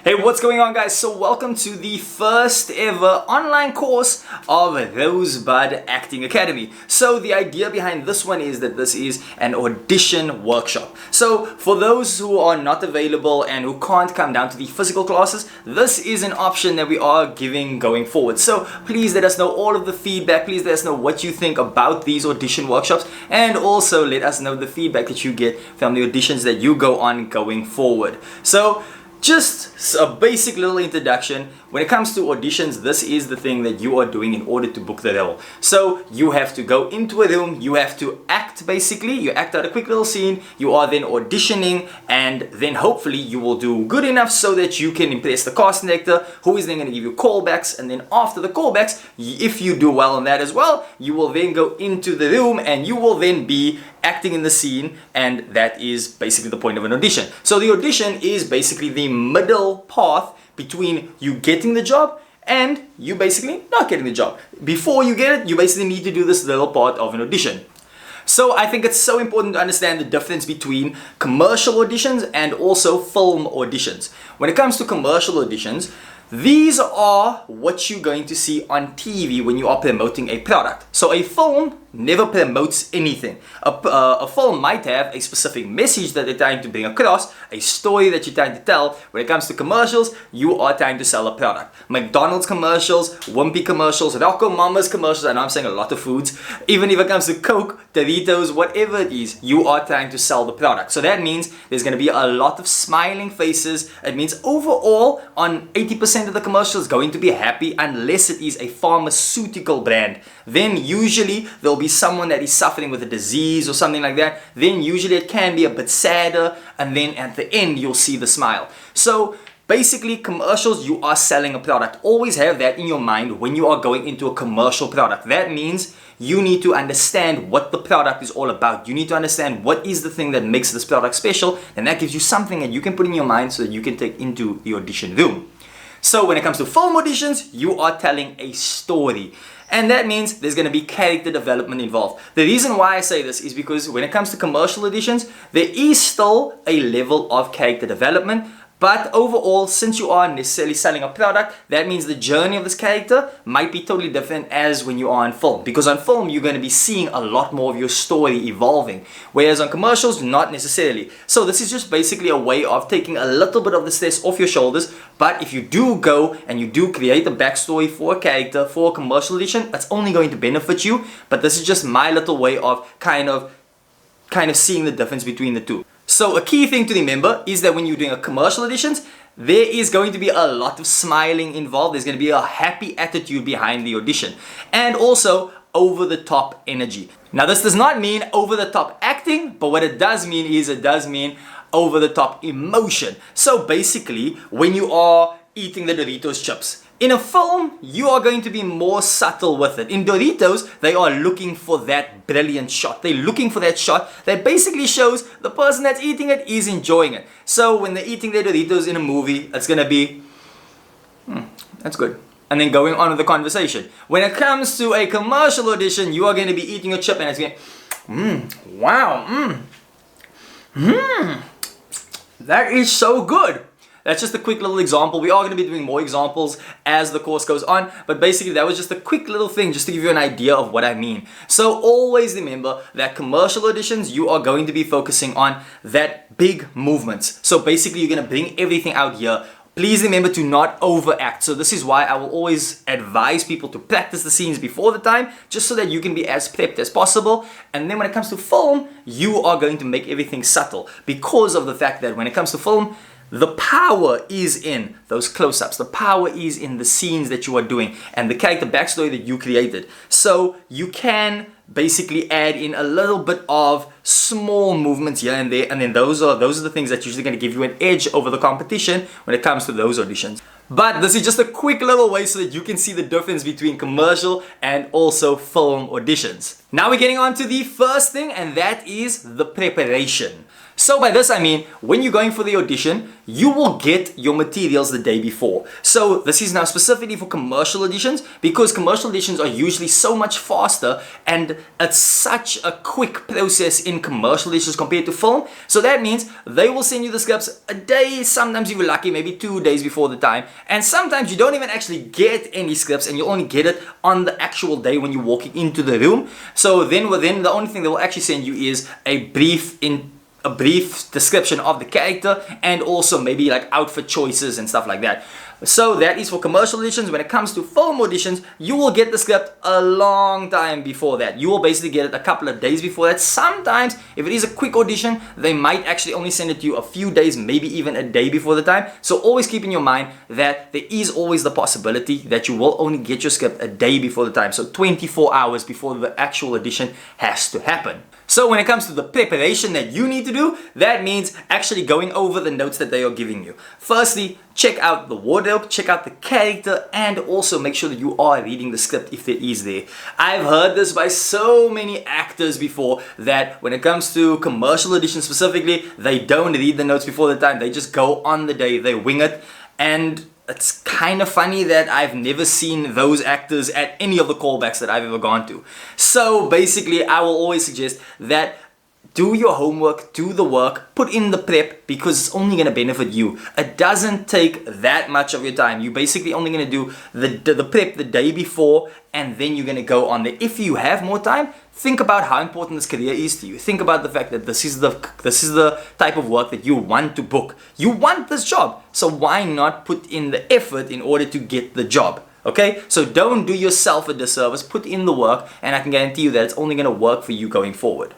Hey, what's going on, guys? So welcome to the first ever online course of Rosebud Acting Academy. So the idea behind this one is that this is an audition workshop. So for those who are not available and who can't come down to the physical classes, this is an option that we are giving going forward. So please let us know all of the feedback. Please let us know what you think about these audition workshops, and also let us know the feedback that you get from the auditions that you go on going forward. So just a basic little introduction. When it comes to auditions, this is the thing that you are doing in order to book the role. So you have to go into a room, you have to act basically, you act out a quick little scene, you are then auditioning, and then hopefully you will do good enough so that you can impress the casting director, who is then going to give you callbacks, and then after the callbacks, if you do well on that as well, you will then go into the room and you will then be acting in the scene, and that is basically the point of an audition. So the audition is basically the middle path between you getting the job and you basically not getting the job. Before you get it, you basically need to do this little part of an audition. So I think it's so important to understand the difference between commercial auditions and also film auditions. When it comes to commercial auditions, these are what you're going to see on TV when you are promoting a product. So a film never promotes anything. A film might have a specific message that they're trying to bring across, a story that you're trying to tell. When it comes to commercials, you are trying to sell a product. McDonald's commercials, Wimpy commercials, Rocco Mama's commercials, and I'm saying a lot of foods. Even if it comes to Coke, Doritos, whatever it is, you are trying to sell the product. So that means there's going to be a lot of smiling faces. It means overall, on 80% of the commercials, going to be happy unless it is a pharmaceutical brand. Then usually there'll be someone that is suffering with a disease or something like that. Then usually it can be a bit sadder, and then at the end you'll see the smile. So basically, commercials, you are selling a product. Always have that in your mind when you are going into a commercial product. That means you need to understand what the product is all about. You need to understand what is the thing that makes this product special, and that gives you something that you can put in your mind so that you can take into the audition room. So when it comes to film auditions, you are telling a story. And that means there's going to be character development involved. The reason why I say this is because when it comes to commercial auditions, there is still a level of character development. But overall, since you are necessarily selling a product, that means the journey of this character might be totally different as when you are on film. Because on film, you're going to be seeing a lot more of your story evolving. Whereas on commercials, not necessarily. So this is just basically a way of taking a little bit of the stress off your shoulders. But if you do go and you do create a backstory for a character, for a commercial audition, it's only going to benefit you. But this is just my little way of kind of seeing the difference between the two. So a key thing to remember is that when you're doing a commercial auditions, there is going to be a lot of smiling involved. There's going to be a happy attitude behind the audition. And also over-the-top energy. Now this does not mean over-the-top acting, but what it does mean is it does mean over-the-top emotion. So basically, when you are eating the Doritos chips, in a film, you are going to be more subtle with it. In Doritos, they are looking for that brilliant shot. They're looking for that shot that basically shows the person that's eating it is enjoying it. So when they're eating their Doritos in a movie, it's going to be, that's good. And then going on with the conversation. When it comes to a commercial audition, you are going to be eating a chip and it's going, wow, that is so good. That's just a quick little example. We are going to be doing more examples as the course goes on, but basically that was just a quick little thing just to give you an idea of what I mean. So always remember that commercial auditions, you are going to be focusing on that big movements. So basically you're going to bring everything out here. Please remember to not overact. So this is why I will always advise people to practice the scenes before the time, just so that you can be as prepped as possible. And then when it comes to film, you are going to make everything subtle, because of the fact that when it comes to film, the power is in those close-ups. The power is in the scenes that you are doing and the character backstory that you created. So you can basically add in a little bit of small movements here and there, and then those are the things that usually going to give you an edge over the competition when it comes to those auditions. But this is just a quick little way so that you can see the difference between commercial and also film auditions. Now we're getting on to the first thing, and that is the preparation. So by this I mean, when you're going for the audition, you will get your materials the day before. So this is now specifically for commercial auditions, because commercial auditions are usually so much faster and it's such a quick process in commercial auditions compared to film. So that means they will send you the scripts a day, sometimes if you're lucky, maybe 2 days before the time. And sometimes you don't even actually get any scripts and you only get it on the actual day when you're walking into the room. So then the only thing they will actually send you is a brief description of the character and also maybe like outfit choices and stuff like that. So that is for commercial auditions. When it comes to film auditions, you will get the script a long time before that. You will basically get it a couple of days before that. Sometimes, if it is a quick audition, they might actually only send it to you a few days, maybe even a day before the time. So always keep in your mind that there is always the possibility that you will only get your script a day before the time. So 24 hours before the actual audition has to happen. So when it comes to the preparation that you need to do, that means actually going over the notes that they are giving you. Firstly, check out the wardrobe, check out the character, and also make sure that you are reading the script if there is there. I've heard this by so many actors before, that when it comes to commercial auditions specifically, they don't read the notes before the time. They just go on the day, they wing it. And it's kind of funny that I've never seen those actors at any of the callbacks that I've ever gone to. So basically, I will always suggest that do your homework, do the work, put in the prep, because it's only going to benefit you. It doesn't take that much of your time. You're basically only going to do the prep the day before, and then you're going to go on there. If you have more time, think about how important this career is to you. Think about the fact that this is the type of work that you want to book. You want this job, so why not put in the effort in order to get the job? Okay, so don't do yourself a disservice. Put in the work, and I can guarantee you that it's only going to work for you going forward.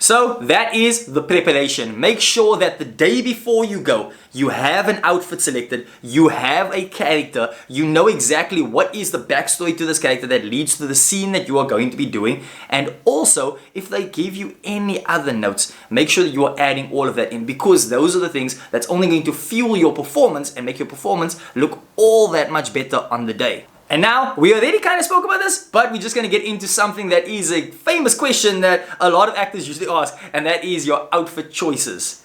So that is the preparation. Make sure that the day before you go, you have an outfit selected, you have a character, you know exactly what is the backstory to this character that leads to the scene that you are going to be doing. And also, if they give you any other notes, make sure that you are adding all of that in, because those are the things that's only going to fuel your performance and make your performance look all that much better on the day. And now, we already kind of spoke about this, but we're just going to get into something that is a famous question that a lot of actors usually ask, and that is your outfit choices.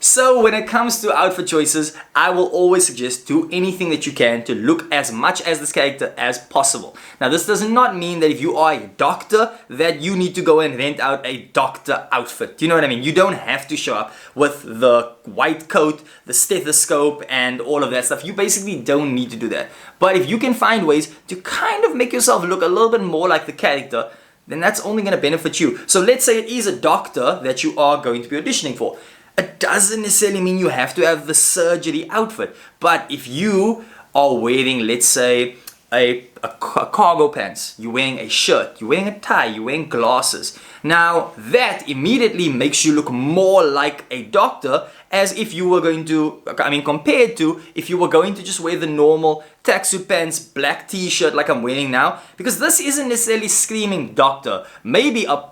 So when it comes to outfit choices, I will always suggest do anything that you can to look as much as this character as possible. Now this does not mean that if you are a doctor that you need to go and rent out a doctor outfit. Do you know what I mean? You don't have to show up with the white coat, the stethoscope, and all of that stuff. You basically don't need to do that. But if you can find ways to kind of make yourself look a little bit more like the character, then that's only going to benefit you. So let's say it is a doctor that you are going to be auditioning for. It doesn't necessarily mean you have to have the surgery outfit, but if you are wearing, let's say, a cargo pants, you're wearing a shirt, you're wearing a tie, you're wearing glasses. Now that immediately makes you look more like a doctor, as if you were going to, compared to if you were going to just wear the normal tracksuit pants, black t-shirt like I'm wearing now, because this isn't necessarily screaming doctor. Maybe out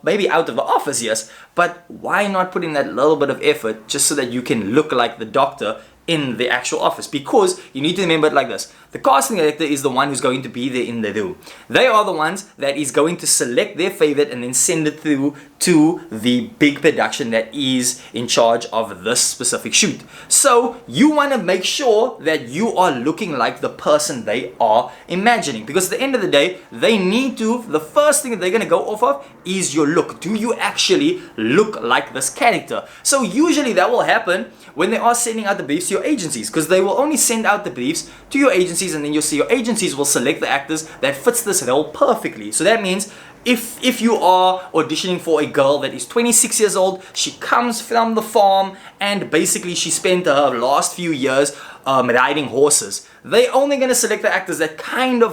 of the office, yes, but why not put in that little bit of effort just so that you can look like the doctor in the actual office? Because you need to remember it like this. The casting director is the one who's going to be there in the room. They are the ones that is going to select their favorite and then send it through to the big production that is in charge of this specific shoot. So you want to make sure that you are looking like the person they are imagining, because at the end of the day, they need to, the first thing that they're going to go off of is your look. Do you actually look like this character? So usually that will happen when they are sending out the briefs to your agencies, because they will only send out the briefs to your agencies, and then you'll see your agencies will select the actors that fits this role perfectly. So that means if you are auditioning for a girl that is 26 years old, she comes from the farm, and basically she spent her last few years riding horses, they're only going to select the actors that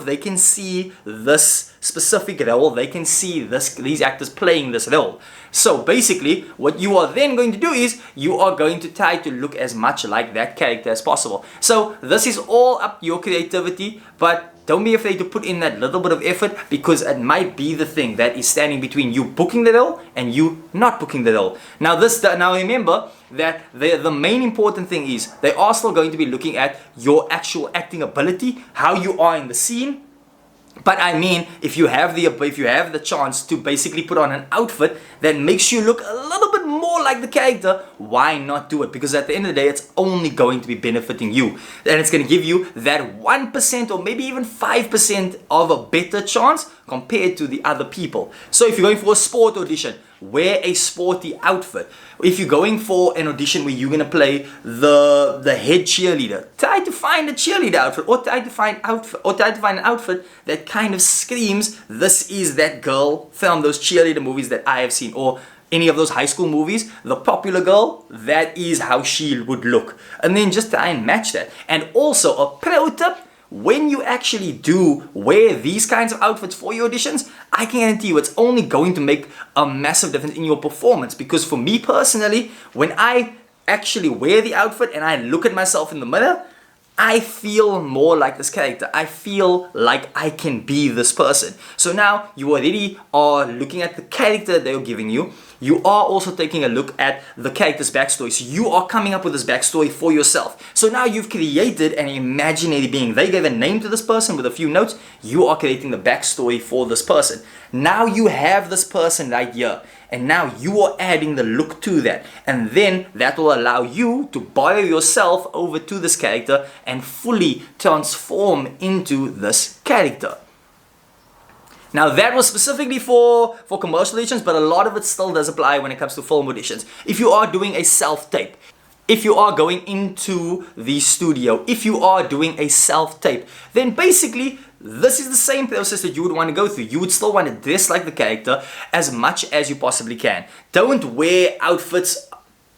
they can see this specific role, they can see these actors playing this role. So basically, what you are then going to do is, you are going to try to look as much like that character as possible. So this is all up to your creativity, but don't be afraid to put in that little bit of effort, because it might be the thing that is standing between you booking the role and you not booking the role. Now remember that the main important thing is, they are still going to be looking at your actual acting ability, how you are in the scene, But I mean, if you have the chance to basically put on an outfit that makes you look a little bit more like the character, why not do it? Because at the end of the day, it's only going to be benefiting you, and it's going to give you that 1% or maybe even 5% of a better chance compared to the other people. So if you're going for a sport audition, wear a sporty outfit. If you're going for an audition where you're gonna play the head cheerleader, try to find a cheerleader outfit, or try to find an outfit that kind of screams, "This is that girl from those cheerleader movies that I have seen," or any of those high school movies, the popular girl, that is how she would look. And then just try and match that. And also a pro tip, when you actually do wear these kinds of outfits for your auditions, I can guarantee you it's only going to make a massive difference in your performance. Because for me personally, when I actually wear the outfit and I look at myself in the mirror, I feel more like this character. I feel like I can be this person. So now you already are looking at the character they're giving you. You are also taking a look at the character's backstory. So you are coming up with this backstory for yourself. So now you've created an imaginary being. They gave a name to this person with a few notes. You are creating the backstory for this person. Now you have this person right here. And now you are adding the look to that. And then that will allow you to borrow yourself over to this character and fully transform into this character. Now that was specifically for commercial auditions, but a lot of it still does apply when it comes to film auditions. If you are doing a self-tape, if you are going into the studio, if you are doing a self-tape, then basically this is the same process that you would want to go through. You would still want to dress like the character as much as you possibly can. Don't wear outfits.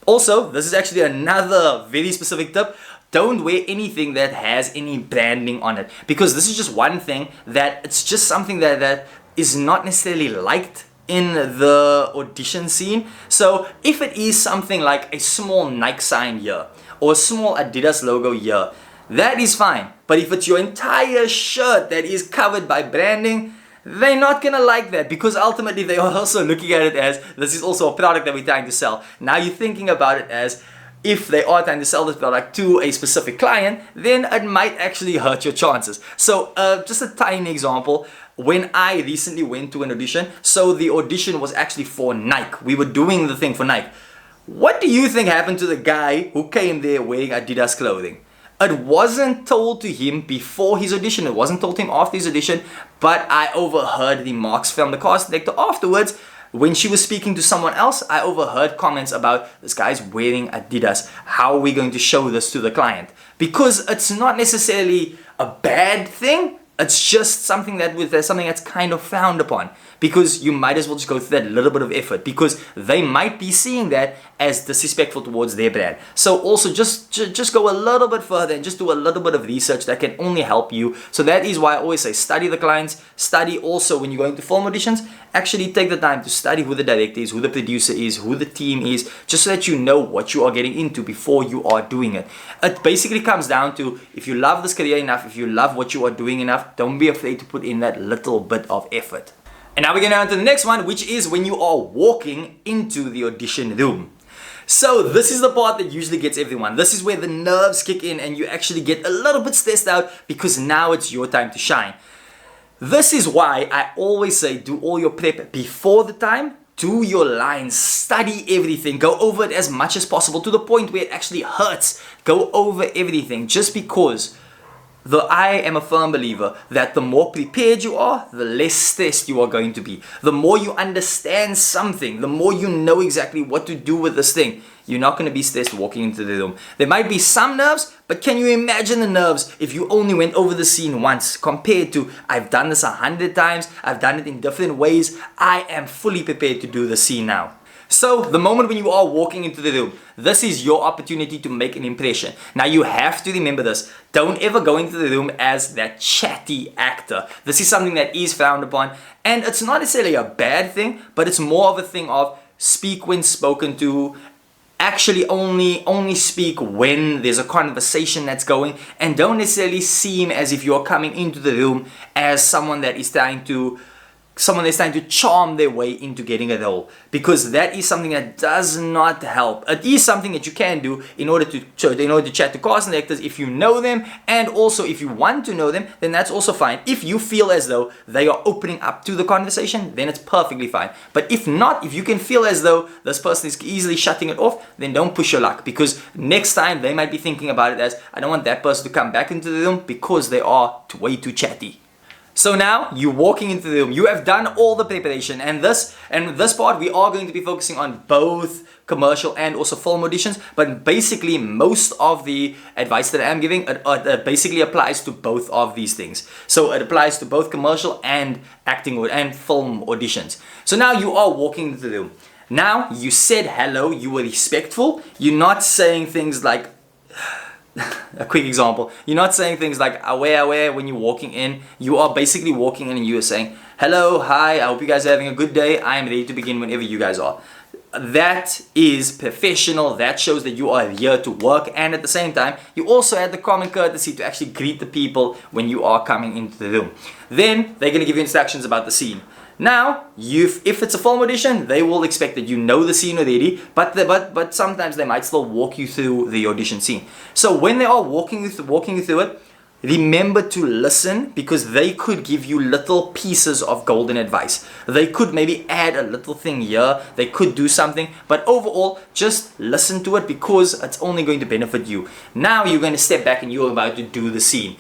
Also, this is actually another very specific tip. Don't wear anything that has any branding on it, because this is just one thing that it's just something that is not necessarily liked in the audition scene. So if it is something like a small Nike sign here or a small Adidas logo here, that is fine. But if it's your entire shirt that is covered by branding, they're not gonna like that, because ultimately they are also looking at it as this is also a product that we're trying to sell. Now you're thinking about it as if they are trying to sell this product to a specific client, then it might actually hurt your chances. So just a tiny example, when I recently went to an audition, so the audition was actually for Nike. We were doing the thing for Nike. What do you think happened to the guy who came there wearing Adidas clothing? It wasn't told to him before his audition, it wasn't told to him after his audition, but I overheard the remarks from the cast director afterwards. When she was speaking to someone else, I overheard comments about, this guy's wearing Adidas. How are we going to show this to the client? Because it's not necessarily a bad thing. It's just something that's kind of frowned upon, because you might as well just go through that little bit of effort, because they might be seeing that as disrespectful towards their brand. So also just go a little bit further and just do a little bit of research that can only help you. So that is why I always say study the clients, study also when you're going to film auditions, actually take the time to study who the director is, who the producer is, who the team is, just so that you know what you are getting into before you are doing it. It basically comes down to, if you love this career enough, if you love what you are doing enough, don't be afraid to put in that little bit of effort. And now we're going on to the next one, which is when you are walking into the audition room. So this is the part that usually gets everyone. This is where the nerves kick in and you actually get a little bit stressed out, because now it's your time to shine. This is why I always say do all your prep before the time. Do your lines, study everything, go over it as much as possible to the point where it actually hurts. Go over everything, just because I am a firm believer that the more prepared you are, the less stressed you are going to be. The more you understand something, the more you know exactly what to do with this thing, you're not going to be stressed walking into the room. There might be some nerves, but can you imagine the nerves if you only went over the scene once, compared to, I've done this 100 times, I've done it in different ways, I am fully prepared to do the scene now. So the moment when you are walking into the room, this is your opportunity to make an impression. Now you have to remember this. Don't ever go into the room as that chatty actor. This is something that is frowned upon, and it's not necessarily a bad thing, but it's more of a thing of speak when spoken to. Actually only speak when there's a conversation that's going, and don't necessarily seem as if you're coming into the room as someone that is trying to someone that's trying to charm their way into getting a role, because that is something that does not help. It is something that you can do in order to chat to casting directors if you know them, and also if you want to know them, then that's also fine. If you feel as though they are opening up to the conversation, then it's perfectly fine. But if not, if you can feel as though this person is easily shutting it off, then don't push your luck, because next time they might be thinking about it as, I don't want that person to come back into the room because they are way too chatty. So now you're walking into the room, you have done all the preparation, and this part we are going to be focusing on both commercial and also film auditions, but basically most of the advice that I'm giving it basically applies to both of these things. So it applies to both commercial and acting and film auditions. So now you are walking into the room. Now you said hello, you were respectful, you're not saying things like a quick example. You're not saying things like aware when you're walking in. You are basically walking in and you are saying, hello, hi, I hope you guys are having a good day. I am ready to begin whenever you guys are. That is professional. That shows that you are here to work, and at the same time, you also had the common courtesy to actually greet the people when you are coming into the room. Then they're going to give you instructions about the scene. Now, if it's a film audition, they will expect that you know the scene already, but sometimes they might still walk you through the audition scene. So when they are walking you through it, remember to listen, because they could give you little pieces of golden advice. They could maybe add a little thing here, they could do something, but overall, just listen to it, because it's only going to benefit you. Now you're going to step back and you're about to do the scene.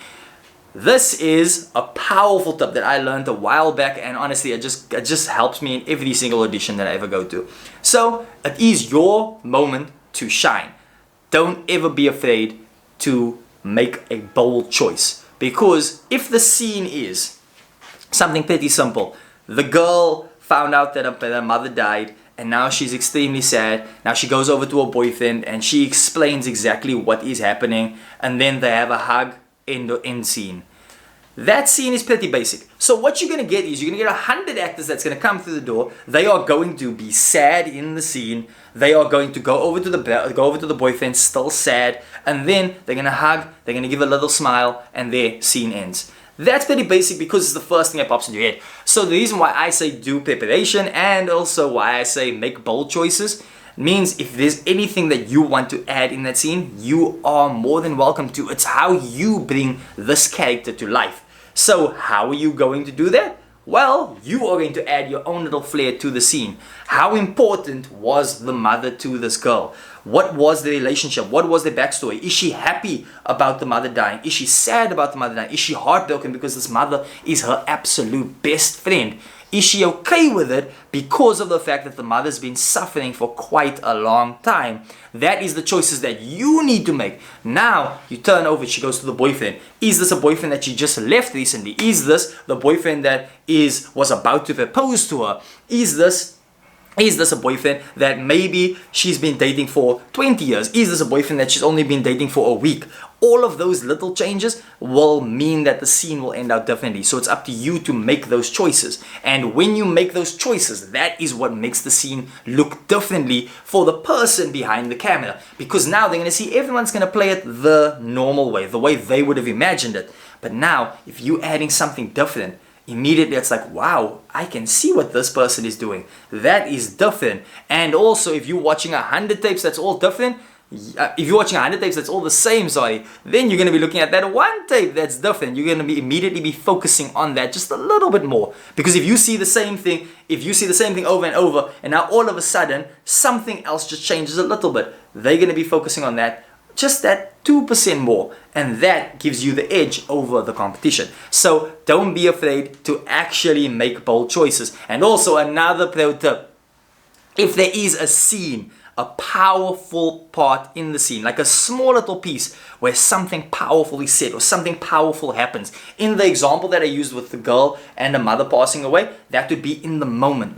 This is a powerful tip that I learned a while back, and honestly it just helps me in every single audition that I ever go to. So it is your moment to shine. Don't ever be afraid to make a bold choice, because if the scene is something pretty simple, the girl found out that her mother died and now she's extremely sad. Now she goes over to her boyfriend and she explains exactly what is happening, and then they have a hug in the end scene. That scene is pretty basic. So what you're going to get is you're going to get 100 actors that's going to come through the door. They are going to be sad in the scene. They are going to go over to the boyfriend still sad, and then they're going to hug, they're going to give a little smile, and their scene ends. That's pretty basic because it's the first thing that pops in your head. So the reason why I say do preparation, and also why I say make bold choices, means if there's anything that you want to add in that scene, you are more than welcome to. It's how you bring this character to life. So how are you going to do that? Well, you are going to add your own little flair to the scene. How important was the mother to this girl? What was the relationship? What was the backstory? Is she happy about the mother dying? Is she sad about the mother dying? Is she heartbroken because this mother is her absolute best friend? Is she okay with it because of the fact that the mother's been suffering for quite a long time? That is the choices that you need to make. Now, you turn over, she goes to the boyfriend. Is this a boyfriend that she just left recently? Is this the boyfriend that was about to propose to her? Is this a boyfriend that maybe she's been dating for 20 years? Is this a boyfriend that she's only been dating for a week? All of those little changes will mean that the scene will end out differently. So it's up to you to make those choices. And when you make those choices, that is what makes the scene look differently for the person behind the camera. Because now they're going to see everyone's going to play it the normal way, the way they would have imagined it. But now, if you're adding something different, immediately it's like, wow, I can see what this person is doing. That is different. And also, if you're watching 100 tapes that's all different, if you're watching 100 tapes that's all the same, then you're going to be looking at that one tape that's different. You're going to be immediately be focusing on that just a little bit more. Because if you see the same thing, over and over, and now all of a sudden, something else just changes a little bit, they're going to be focusing on that, just that 2% more, and that gives you the edge over the competition. So don't be afraid to actually make bold choices. And also another pro tip, if there is a scene, a powerful part in the scene, like a small little piece where something powerful is said or something powerful happens. In the example that I used with the girl and the mother passing away, that would be in the moment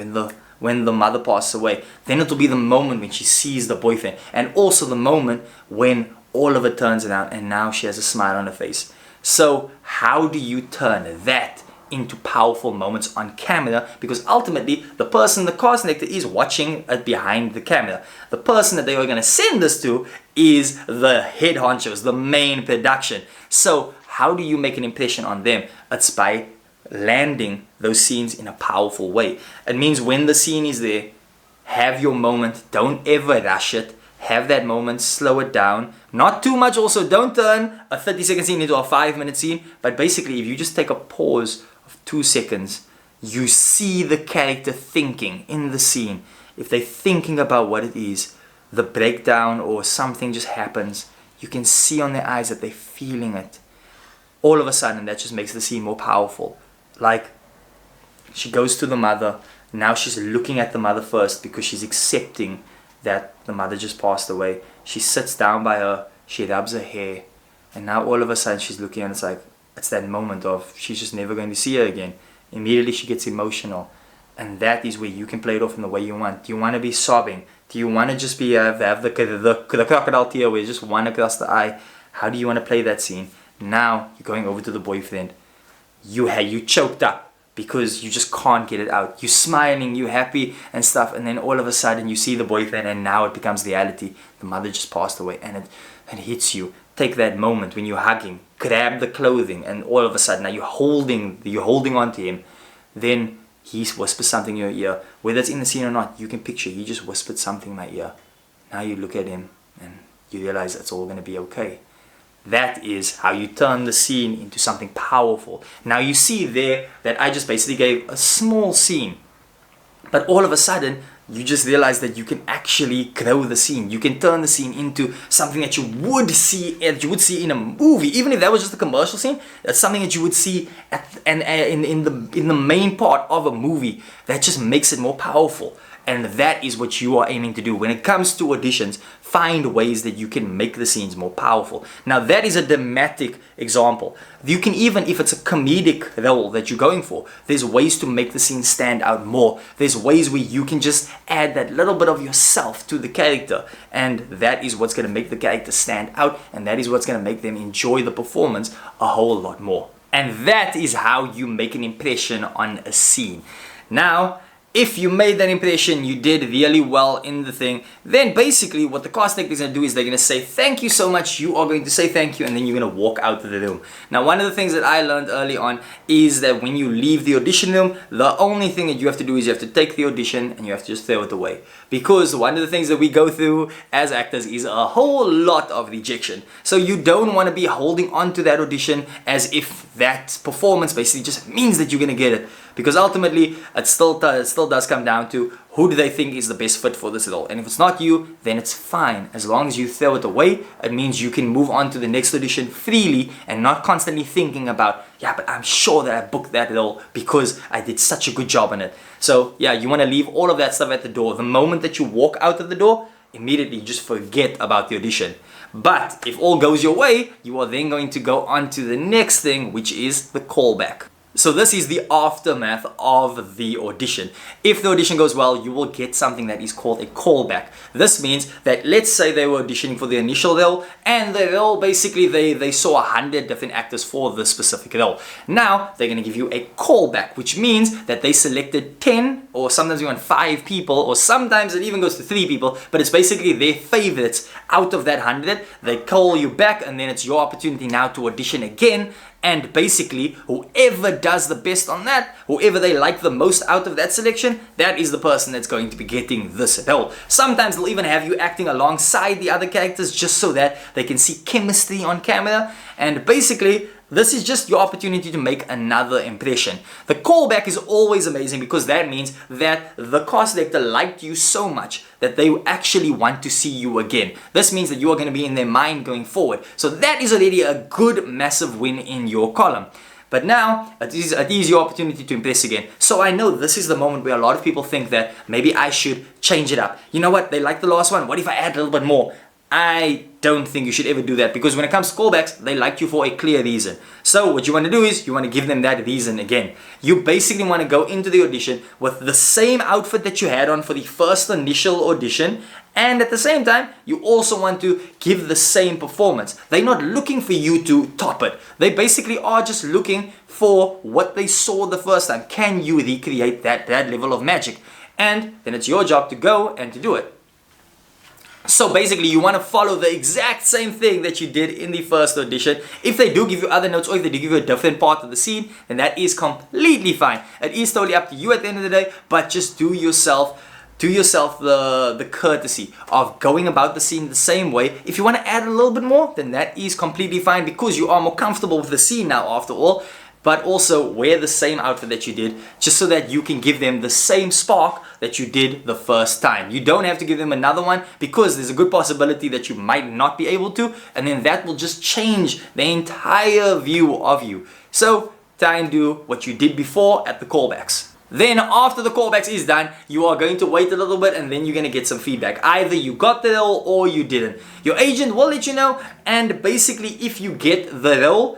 when the mother passes away. Then it will be the moment when she sees the boyfriend, and also the moment when all of it turns around and now she has a smile on her face. So how do you turn that into powerful moments on camera? Because ultimately the casting director is watching it behind the camera. The person that they are going to send this to is the head honchos, the main production. So how do you make an impression on them? It's by landing those scenes in a powerful way. It means when the scene is there, have your moment. Don't ever rush it. Have that moment, slow it down. Not too much also. Don't turn a 30-second scene into a 5-minute scene. But basically, if you just take a pause of 2 seconds, you see the character thinking in the scene. If they're thinking about what it is, the breakdown or something just happens, you can see on their eyes that they're feeling it. All of a sudden, that just makes the scene more powerful. Like, she goes to the mother. Now she's looking at the mother first because she's accepting that the mother just passed away. She sits down by her, she rubs her hair, and now all of a sudden she's looking, and it's like, it's that moment of she's just never going to see her again. Immediately she gets emotional, and that is where you can play it off in the way you want. Do you want to be sobbing? Do you want to just be have the crocodile tear where you just one across the eye? How do you want to play that scene? Now you're going over to the boyfriend. You choked up because you just can't get it out. You're smiling, you're happy and stuff, and then all of a sudden you see the boyfriend, and now it becomes reality. The mother just passed away, and it hits you. Take that moment when you're hugging, grab the clothing, and all of a sudden now you're holding on to him. Then he whispers something in your ear. Whether it's in the scene or not, you can picture he just whispered something in my ear. Now you look at him and you realize it's all going to be okay. That is how you turn the scene into something powerful. Now you see there that I just basically gave a small scene, but all of a sudden you just realize that you can actually grow the scene. You can turn the scene into something that you would see in a movie. Even if that was just a commercial scene, that's something that you would see in the main part of a movie. That just makes it more powerful. And that is what you are aiming to do. When it comes to auditions, find ways that you can make the scenes more powerful. Now that is a dramatic example. You can, even if it's a comedic role that you're going for, there's ways to make the scene stand out more. There's ways where you can just add that little bit of yourself to the character. And that is what's going to make the character stand out. And that is what's going to make them enjoy the performance a whole lot more. And that is how you make an impression on a scene. Now, if you made that impression, you did really well in the thing, then basically what the cast director is going to do is they're going to say thank you so much. You are going to say thank you, and then you're going to walk out of the room. Now, one of the things that I learned early on is that when you leave the audition room, the only thing that you have to do is you have to take the audition and you have to just throw it away. Because one of the things that we go through as actors is a whole lot of rejection. So you don't want to be holding on to that audition as if that performance basically just means that you're going to get it. Because ultimately, it still does come down to who do they think is the best fit for this role. And if it's not you, then it's fine. As long as you throw it away, it means you can move on to the next audition freely and not constantly thinking about, yeah, but I'm sure that I booked that role because I did such a good job on it. So yeah, you want to leave all of that stuff at the door. The moment that you walk out of the door, immediately just forget about the audition. But if all goes your way, you are then going to go on to the next thing, which is the callback. So this is the aftermath of the audition. If the audition goes well, you will get something that is called a callback. This means that, let's say they were auditioning for the initial role, and the role basically they saw 100 different actors for the specific role. Now they're going to give you a callback, which means that they selected 10 or sometimes even 5 people, or sometimes it even goes to 3 people, but it's basically their favorites out of that 100. They call you back, and then it's your opportunity now to audition again. And basically, whoever does the best on that, whoever they like the most out of that selection, that is the person that's going to be getting this role. Sometimes they'll even have you acting alongside the other characters just so that they can see chemistry on camera. And basically, this is just your opportunity to make another impression. The callback is always amazing because that means that the cast director liked you so much that they actually want to see you again. This means that you are going to be in their mind going forward. So that is already a good, massive win in your column. But now, it is your opportunity to impress again. So I know this is the moment where a lot of people think that maybe I should change it up. You know what? They like the last one. What if I add a little bit more? I don't think you should ever do that, because when it comes to callbacks, they like you for a clear reason. So what you want to do is you want to give them that reason again. You basically want to go into the audition with the same outfit that you had on for the first initial audition, and at the same time you also want to give the same performance. They're not looking for you to top it. They basically are just looking for what they saw the first time. Can you recreate that level of magic? And then it's your job to go and to do it. So basically, you want to follow the exact same thing that you did in the first audition. If they do give you other notes, or if they do give you a different part of the scene, then that is completely fine. It is totally up to you at the end of the day, but just do yourself the courtesy of going about the scene the same way. If you want to add a little bit more, then that is completely fine, because you are more comfortable with the scene now after all. But also wear the same outfit that you did, just so that you can give them the same spark that you did the first time. You don't have to give them another one, because there's a good possibility that you might not be able to, and then that will just change the entire view of you. So try and do what you did before at the callbacks. Then after the callbacks is done, you are going to wait a little bit, and then you're going to get some feedback. Either you got the role or you didn't. Your agent will let you know, and basically if you get the role,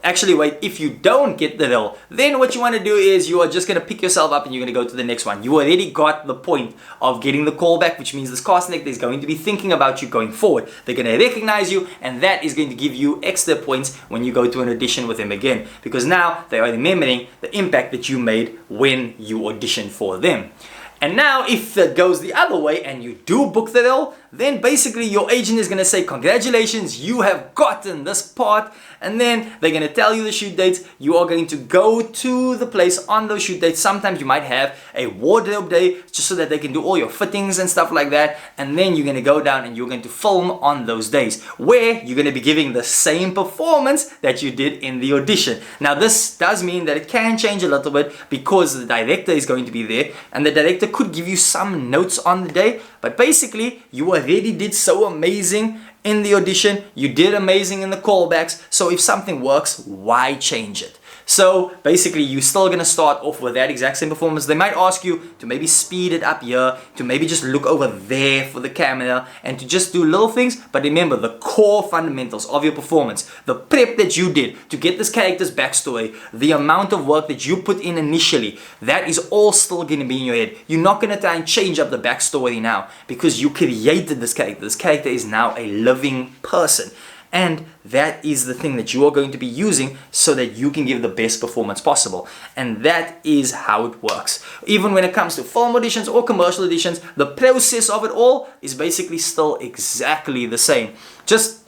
if you don't get the role, then what you want to do is you are just going to pick yourself up and you're going to go to the next one. You already got the point of getting the callback, which means this casting director is going to be thinking about you going forward. They're going to recognize you, and that is going to give you extra points when you go to an audition with them again, because now they are remembering the impact that you made when you auditioned for them. And now if it goes the other way and you do book the role, then basically your agent is going to say, congratulations, you have gotten this part. And then they're going to tell you the shoot dates. You are going to go to the place on those shoot dates. Sometimes you might have a wardrobe day, just so that they can do all your fittings and stuff like that. And then you're going to go down and you're going to film on those days, where you're going to be giving the same performance that you did in the audition. Now this does mean that it can change a little bit, because the director is going to be there, and the director could give you some notes on the day. But basically, you already did so amazing in the audition, you did amazing in the callbacks, so if something works, why change it? So basically, you're still going to start off with that exact same performance. They might ask you to maybe speed it up here, to maybe just look over there for the camera, and to just do little things. But remember, the core fundamentals of your performance, the prep that you did to get this character's backstory, the amount of work that you put in initially, that is all still going to be in your head. You're not going to try and change up the backstory now, because you created this character. This character is now a living person. And that is the thing that you are going to be using, so that you can give the best performance possible. And that is how it works. Even when it comes to film auditions or commercial auditions, the process of it all is basically still exactly the same. Just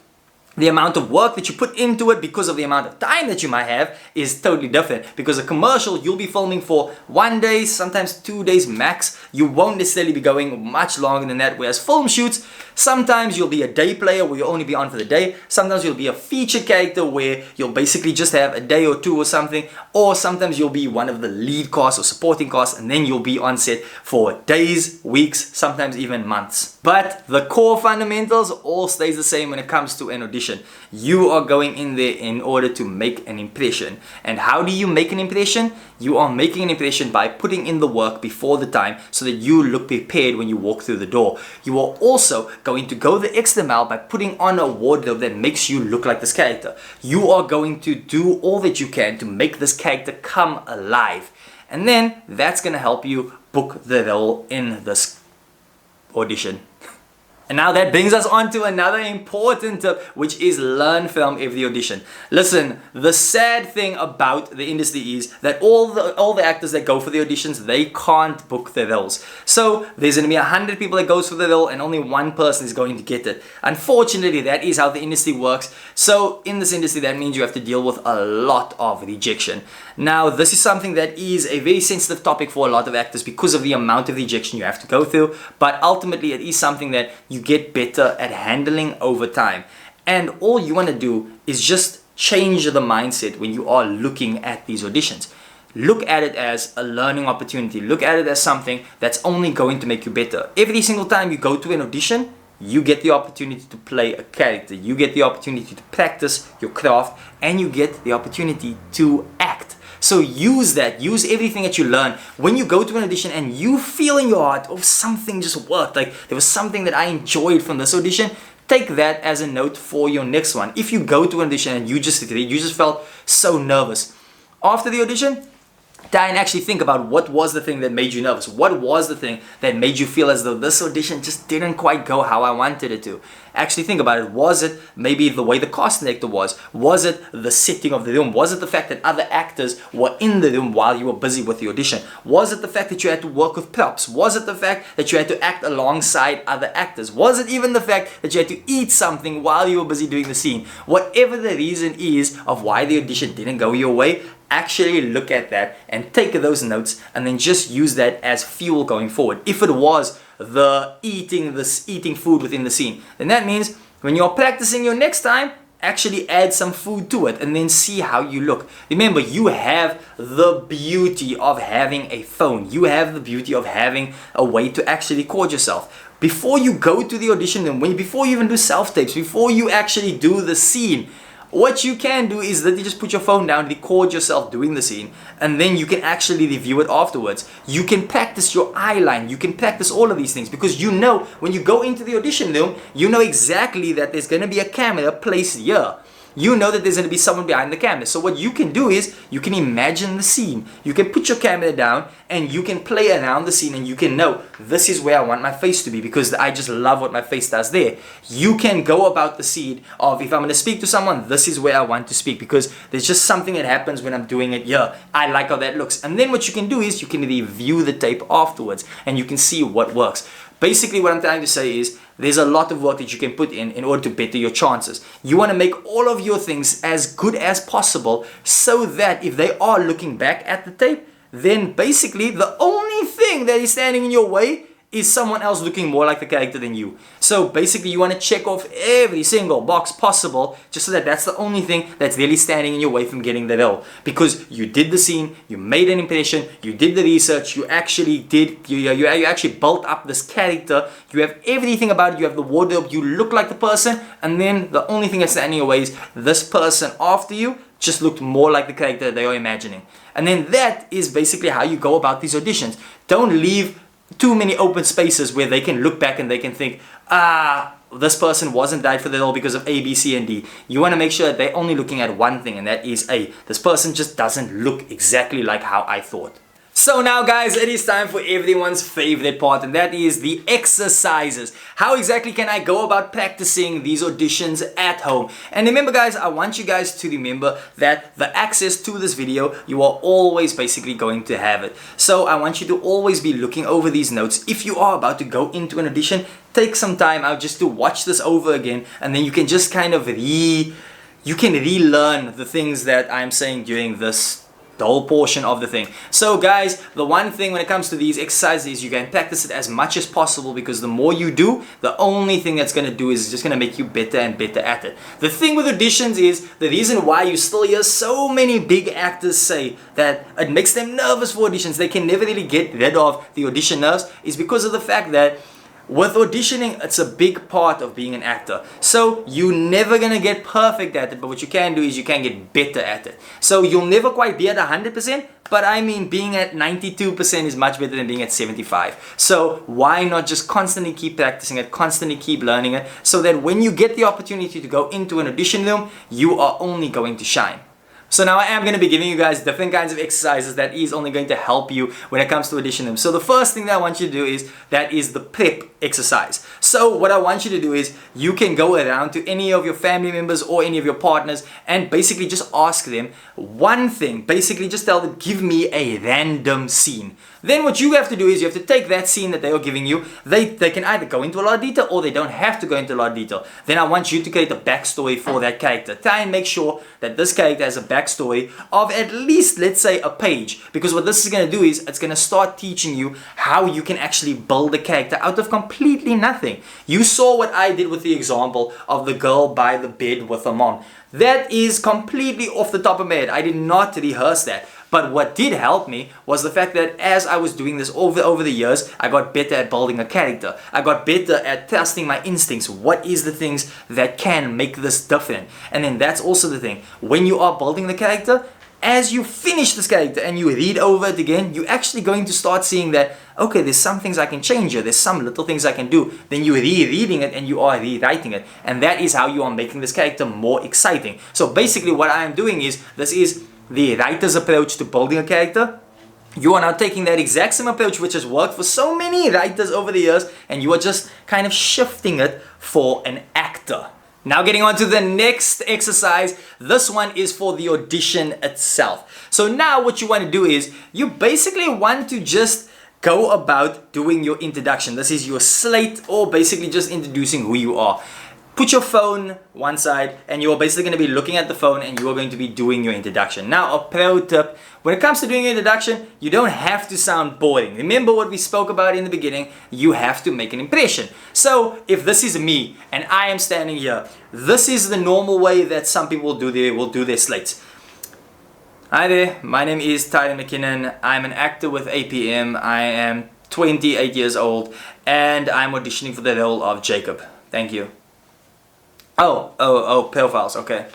the amount of work that you put into it, because of the amount of time that you might have, is totally different. Because a commercial, you'll be filming for 1 day, sometimes 2 days max. You won't necessarily be going much longer than that. Whereas film shoots, sometimes you'll be a day player where you'll only be on for the day. Sometimes you'll be a featured character where you'll basically just have a day or two or something. Or sometimes you'll be one of the lead cast or supporting cast, and then you'll be on set for days, weeks, sometimes even months. But the core fundamentals all stays the same when it comes to an audition. You are going in there in order to make an impression. And how do you make an impression? You are making an impression by putting in the work before the time, so that you look prepared when you walk through the door. You are also going to go the extra mile by putting on a wardrobe that makes you look like this character. You are going to do all that you can to make this character come alive. And then that's going to help you book the role in this audition. And now that brings us on to another important tip, which is learn from every audition. Listen, the sad thing about the industry is that all the actors that go for the auditions, they can't book their roles. So there's going to be 100 people that goes for the role, and only one person is going to get it. Unfortunately, that is how the industry works. So in this industry, that means you have to deal with a lot of rejection. Now, this is something that is a very sensitive topic for a lot of actors, because of the amount of rejection you have to go through. But ultimately, it is something that you get better at handling over time. And all you want to do is just change the mindset when you are looking at these auditions. Look at it as a learning opportunity. Look at it as something that's only going to make you better. Every single time you go to an audition, you get the opportunity to play a character. You get the opportunity to practice your craft, and you get the opportunity to act. So use that, use everything that you learn. When you go to an audition and you feel in your heart, oh, something just worked, like there was something that I enjoyed from this audition, take that as a note for your next one. If you go to an audition and you just felt so nervous, after the audition, try and actually think about what was the thing that made you nervous. What was the thing that made you feel as though this audition just didn't quite go how I wanted it to? Actually think about it. Was it maybe the way the casting director was? Was it the setting of the room? Was it the fact that other actors were in the room while you were busy with the audition? Was it the fact that you had to work with props? Was it the fact that you had to act alongside other actors? Was it even the fact that you had to eat something while you were busy doing the scene? Whatever the reason is of why the audition didn't go your way, actually look at that and take those notes and then just use that as fuel going forward. If it was the eating food within the scene, then that means when you're practicing your next time, actually add some food to it and then see how you look. Remember, you have the beauty of having a phone. You have the beauty of having a way to actually record yourself. Before you go to the audition room, before you even do self-tapes, before you actually do the scene, what you can do is that you just put your phone down, record yourself doing the scene, and then you can actually review it afterwards. You can practice your eye line, you can practice all of these things, because you know when you go into the audition room, you know exactly that there's going to be a camera placed here. You know that there's going to be someone behind the camera. So what you can do is you can imagine the scene. You can put your camera down and you can play around the scene, and you can know this is where I want my face to be because I just love what my face does there. You can go about the scene of, if I'm going to speak to someone, this is where I want to speak because there's just something that happens when I'm doing it here. I like how that looks. And then what you can do is you can review the tape afterwards and you can see what works. Basically what I'm trying to say is there's a lot of work that you can put in order to better your chances. You want to make all of your things as good as possible so that if they are looking back at the tape, then basically the only thing that is standing in your way is someone else looking more like the character than you. So basically you want to check off every single box possible just so that that's the only thing that's really standing in your way from getting the role. Because you did the scene, you made an impression, you did the research, you actually built up this character, you have everything about it, you have the wardrobe, you look like the person, and then the only thing that's standing in your way is this person after you just looked more like the character they are imagining. And then that is basically how you go about these auditions. Don't leave too many open spaces where they can look back and they can think, this person wasn't right for the role because of A, B, C, and D. You want to make sure that they're only looking at one thing, and that is, this person just doesn't look exactly like how I thought. So now guys, it is time for everyone's favorite part, and that is the exercises. How exactly can I go about practicing these auditions at home? And remember guys, I want you guys to remember that the access to this video, you are always basically going to have it. So I want you to always be looking over these notes. If you are about to go into an audition, take some time out just to watch this over again, and then you can just kind of relearn the things that I'm saying during the whole portion of the thing. So guys, the one thing when it comes to these exercises is you can practice it as much as possible, because the more you do, the only thing that's going to do is just going to make you better and better at it. The thing with auditions is, the reason why you still hear so many big actors say that it makes them nervous for auditions, they can never really get rid of the audition nerves, is because of the fact that with auditioning, it's a big part of being an actor. So you're never gonna get perfect at it, but what you can do is you can get better at it. So you'll never quite be at 100%, but I mean being at 92% is much better than being at 75. So why not just constantly keep practicing it, constantly keep learning it, so that when you get the opportunity to go into an audition room, you are only going to shine. So now I am going to be giving you guys different kinds of exercises that is only going to help you when it comes to audition room. So the first thing that I want you to do is the prep exercise. So what I want you to do is you can go around to any of your family members or any of your partners and basically just ask them one thing. Basically just tell them, give me a random scene. Then what you have to do is you have to take that scene that they are giving you. They can either go into a lot of detail or they don't have to go into a lot of detail. Then I want you to create a backstory for that character. Try and make sure that this character has a backstory of at least, let's say, a page. Because what this is going to do is it's going to start teaching you how you can actually build a character out of completely nothing. You saw what I did with the example of the girl by the bed with her mom. That is completely off the top of my head. I did not rehearse that. But what did help me was the fact that as I was doing this over the years, I got better at building a character. I got better at trusting my instincts. What is the things that can make this different? And then that's also the thing. When you are building the character, as you finish this character and you read over it again, you're actually going to start seeing that, okay, there's some things I can change here, there's some little things I can do. Then you're rereading it and you are rewriting it. And that is how you are making this character more exciting. So basically what I am doing is, this is the writer's approach to building a character. You are now taking that exact same approach which has worked for so many writers over the years, and you are just kind of shifting it for an actor. Now getting on to the next exercise, this one is for the audition itself. So now what you want to do is, you basically want to just go about doing your introduction. This is your slate, or basically just introducing who you are. Put your phone one side, and you're basically going to be looking at the phone, and you are going to be doing your introduction. Now, a pro tip, when it comes to doing your introduction, you don't have to sound boring. Remember what we spoke about in the beginning, you have to make an impression. So, if this is me, and I am standing here, this is the normal way that some people will do their slates. Hi there, my name is Tyler McKinnon. I'm an actor with APM. I am 28 years old, and I'm auditioning for the role of Jacob. Thank you. Oh, profiles, okay.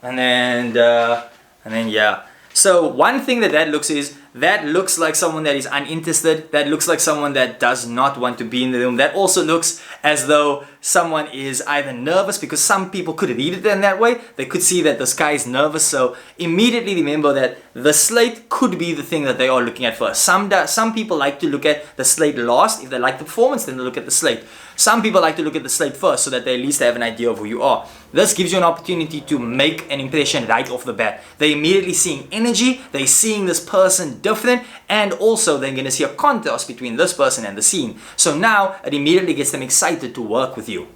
And then yeah. So one thing that looks is, that looks like someone that is uninterested. That looks like someone that does not want to be in the room. That also looks as though someone is either nervous, because some people could read it in that way. They could see that this guy is nervous. So immediately remember that the slate could be the thing that they are looking at first. Some people like to look at the slate last. If they like the performance, then they look at the slate. Some people like to look at the slate first, so that they at least have an idea of who you are. This gives you an opportunity to make an impression right off the bat. They're immediately seeing energy, they're seeing this person different, and also they're going to see a contrast between this person and the scene. So now it immediately gets them excited to work with you.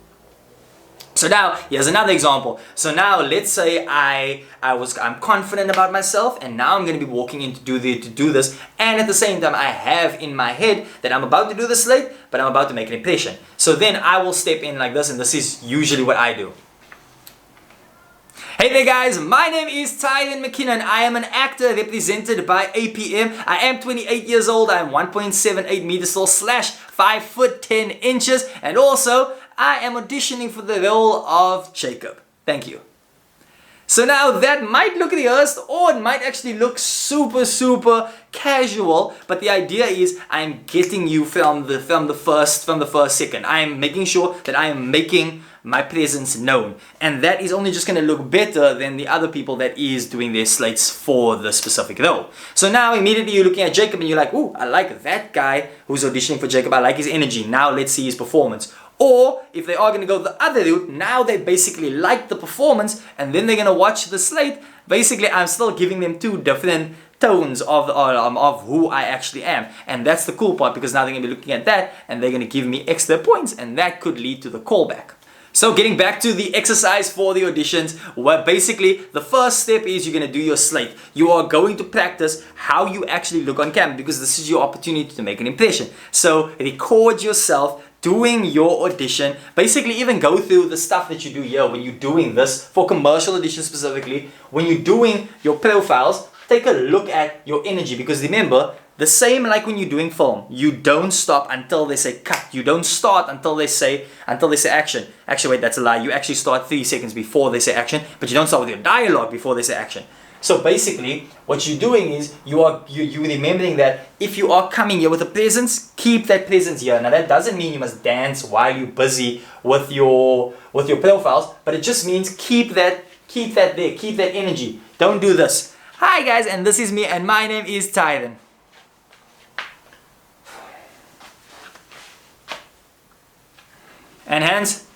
So now, here's another example. So now, let's say I'm confident about myself, and now I'm going to be walking in to do this, and at the same time, I have in my head that I'm about to do the slate, but I'm about to make an impression. So then I will step in like this, and this is usually what I do. Hey there guys, my name is Tyler McKinnon. I am an actor represented by APM. I am 28 years old. I am 1.78 meters tall / 5 foot 10 inches. And also, I am auditioning for the role of Jacob. Thank you. So now that might look rehearsed, or it might actually look super casual, but the idea is I'm getting you from the first second. I am making sure that I am making my presence known, and that is only just going to look better than the other people that is doing their slates for the specific role. So now immediately you're looking at Jacob and you're like, ooh, I like that guy who's auditioning for Jacob. I like his energy. Now let's see his performance. Or if they are going to go the other route, now they basically like the performance, and then they're going to watch the slate. Basically, I'm still giving them two different tones of who I actually am, and that's the cool part, because now they're going to be looking at that and they're going to give me extra points, and that could lead to the callback. So getting back to the exercise for the auditions, where basically the first step is you're going to do your slate. You are going to practice how you actually look on camera, because this is your opportunity to make an impression. So record yourself doing your audition. Basically even go through the stuff that you do here when you're doing this for commercial auditions specifically. When you're doing your profiles, take a look at your energy, because remember, the same like when you're doing film, you don't stop until they say cut. You don't start until they say action. Actually, wait, that's a lie. You actually start 3 seconds before they say action, but you don't start with your dialogue before they say action. So basically, what you're doing is you're remembering that if you are coming here with a presence, keep that presence here. Now that doesn't mean you must dance while you're busy with your profiles, but it just means keep that there, keep that energy. Don't do this. Hi guys, and this is me, and my name is Tyron. And hands.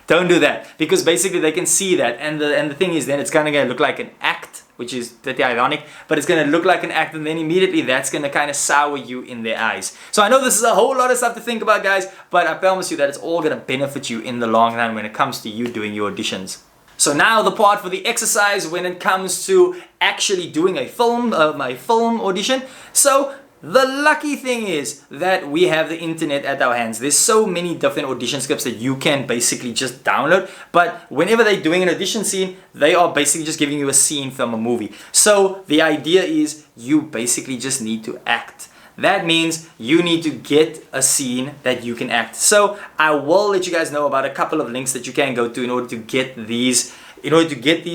Don't do that, because basically they can see that, and the thing is, then it's kind of going to look like an act, which is pretty ironic, but it's going to look like an act, and then immediately that's going to kind of sour you in their eyes. So I know this is a whole lot of stuff to think about, guys, but I promise you that it's all going to benefit you in the long run when it comes to you doing your auditions. So now the part for the exercise when it comes to actually doing a film audition. So the lucky thing is that we have the internet at our hands. There's so many different audition scripts that you can basically just download. But whenever they're doing an audition scene, they are basically just giving you a scene from a movie. So the idea is you basically just need to act. That means you need to get a scene that you can act. So I will let you guys know about a couple of links that you can go to in order to get these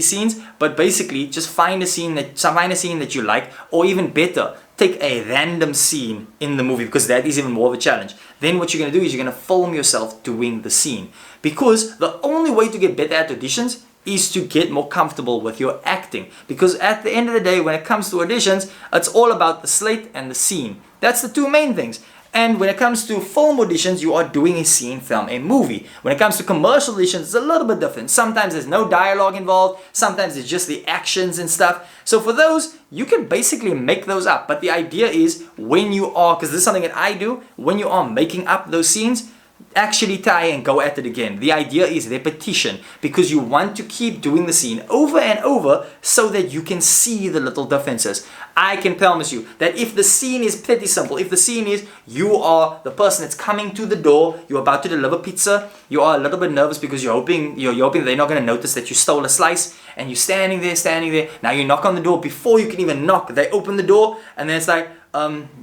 scenes. But basically just find a scene that you like, or even better, take a random scene in the movie, because that is even more of a challenge. Then what you're going to do is you're going to film yourself doing the scene, because the only way to get better at auditions is to get more comfortable with your acting. Because at the end of the day, when it comes to auditions, it's all about the slate and the scene. That's the two main things. And when it comes to film auditions, you are doing a scene from a movie. When it comes to commercial auditions, it's a little bit different. Sometimes there's no dialogue involved, sometimes it's just the actions and stuff. So for those, you can basically make those up. But the idea is when you are, because this is something that I do, when you are making up those scenes, actually try and go at it again. The idea is repetition, because you want to keep doing the scene over and over so that you can see the little differences. I can promise you that if the scene is pretty simple, if the scene is you are the person that's coming to the door, you're about to deliver pizza, you are a little bit nervous because you're hoping they're not going to notice that you stole a slice, and you're standing there. Now you knock on the door. Before you can even knock, they open the door, and then it's like,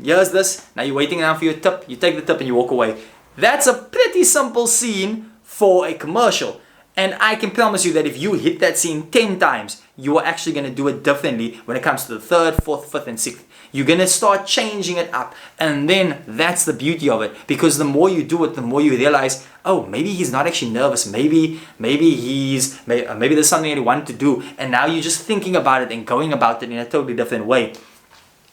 here's this. Now you're waiting around for your tip. You take the tip and you walk away. That's a pretty simple scene for a commercial. And I can promise you that if you hit that scene 10 times, you are actually going to do it differently when it comes to the 3rd, 4th, 5th, and 6th. You're going to start changing it up. And then that's the beauty of it. Because the more you do it, the more you realize, oh, maybe he's not actually nervous. Maybe there's something that he wanted to do. And now you're just thinking about it and going about it in a totally different way.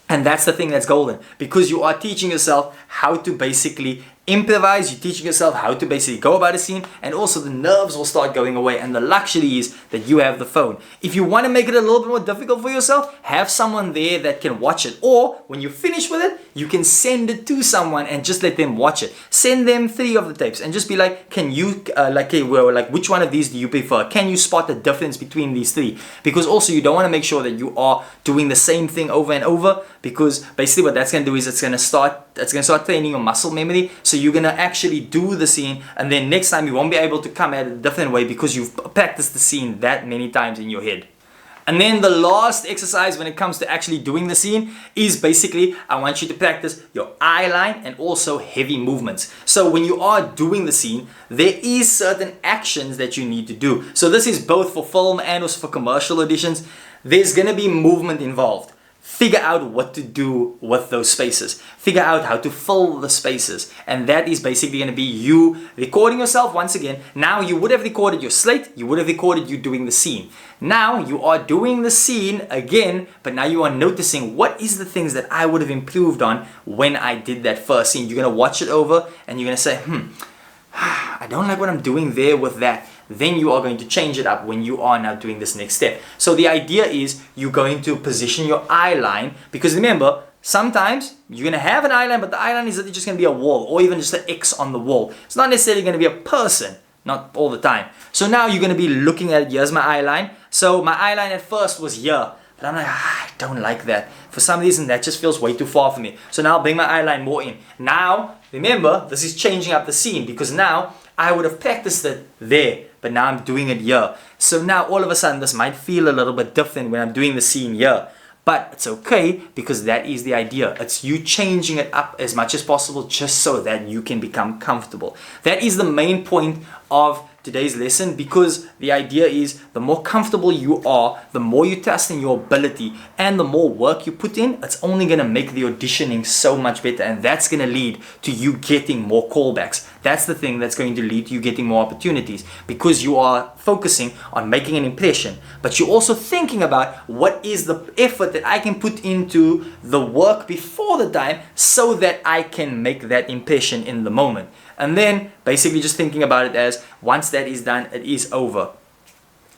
And that's the thing that's golden, because you are teaching yourself how to basically improvise, you're teaching yourself how to basically go about a scene, and also the nerves will start going away. And the luxury is that you have the phone. If you want to make it a little bit more difficult for yourself, have someone there that can watch it. Or when you finish with it, you can send it to someone and just let them watch it. Send them 3 of the tapes and just be like, can you, which one of these do you prefer? Can you spot the difference between these 3? Because also you don't want to make sure that you are doing the same thing over and over, because basically what that's going to do is it's going to start training your muscle memory. So you're going to actually do the scene, and then next time you won't be able to come at it a different way because you've practiced the scene that many times in your head. And then the last exercise when it comes to actually doing the scene is basically, I want you to practice your eye line and also heavy movements. So when you are doing the scene, there is certain actions that you need to do. So this is both for film and also for commercial auditions. There's going to be movement involved. Figure out what to do with those spaces. Figure out how to fill the spaces. And that is basically going to be you recording yourself once again. Now you would have recorded your slate. You would have recorded you doing the scene. Now you are doing the scene again, but now you are noticing what is the things that I would have improved on when I did that first scene. You're going to watch it over and you're going to say, I don't like what I'm doing there with that. Then you are going to change it up when you are now doing this next step. So the idea is you're going to position your eye line, because remember, sometimes you're going to have an eye line, but the eye line is just going to be a wall or even just an X on the wall. It's not necessarily going to be a person, not all the time. So now you're going to be looking at, here's my eye line. So my eye line at first was here, but I'm like, I don't like that. For some reason, that just feels way too far for me. So now I'll bring my eye line more in. Now, remember, this is changing up the scene, because now I would have practiced it there, but now I'm doing it here. So now all of a sudden this might feel a little bit different when I'm doing the scene here. But it's okay, because that is the idea. It's you changing it up as much as possible just so that you can become comfortable. That is the main point of today's lesson, because the idea is the more comfortable you are, the more you trust in your ability, and the more work you put in, it's only going to make the auditioning so much better, and that's going to lead to you getting more callbacks. That's the thing that's going to lead to you getting more opportunities, because you are focusing on making an impression, but you're also thinking about what is the effort that I can put into the work before the time so that I can make that impression in the moment. And then basically just thinking about it as once that is done, it is over.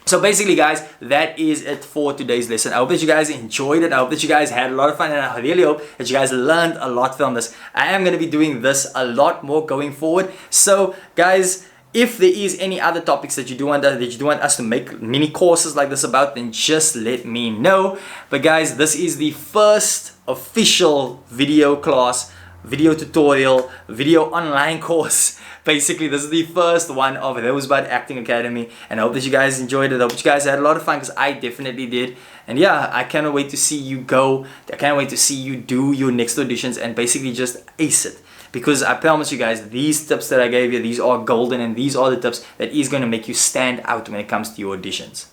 So basically, guys, that is it for today's lesson. I hope that you guys enjoyed it. I hope that you guys had a lot of fun, and I really hope that you guys learned a lot from this. I am going to be doing this a lot more going forward. So guys, if there is any other topics that you do want us to make mini courses like this about, then just let me know. But guys, this is the first official video class, video tutorial, video online course. Basically, this is the first one of Rosebud Acting Academy, and I hope that you guys enjoyed it. I hope you guys had a lot of fun, because I definitely did. And yeah, I cannot wait to see you go. I can't wait to see you do your next auditions and basically just ace it. Because I promise you guys, these tips that I gave you, these are golden, and these are the tips that is going to make you stand out when it comes to your auditions.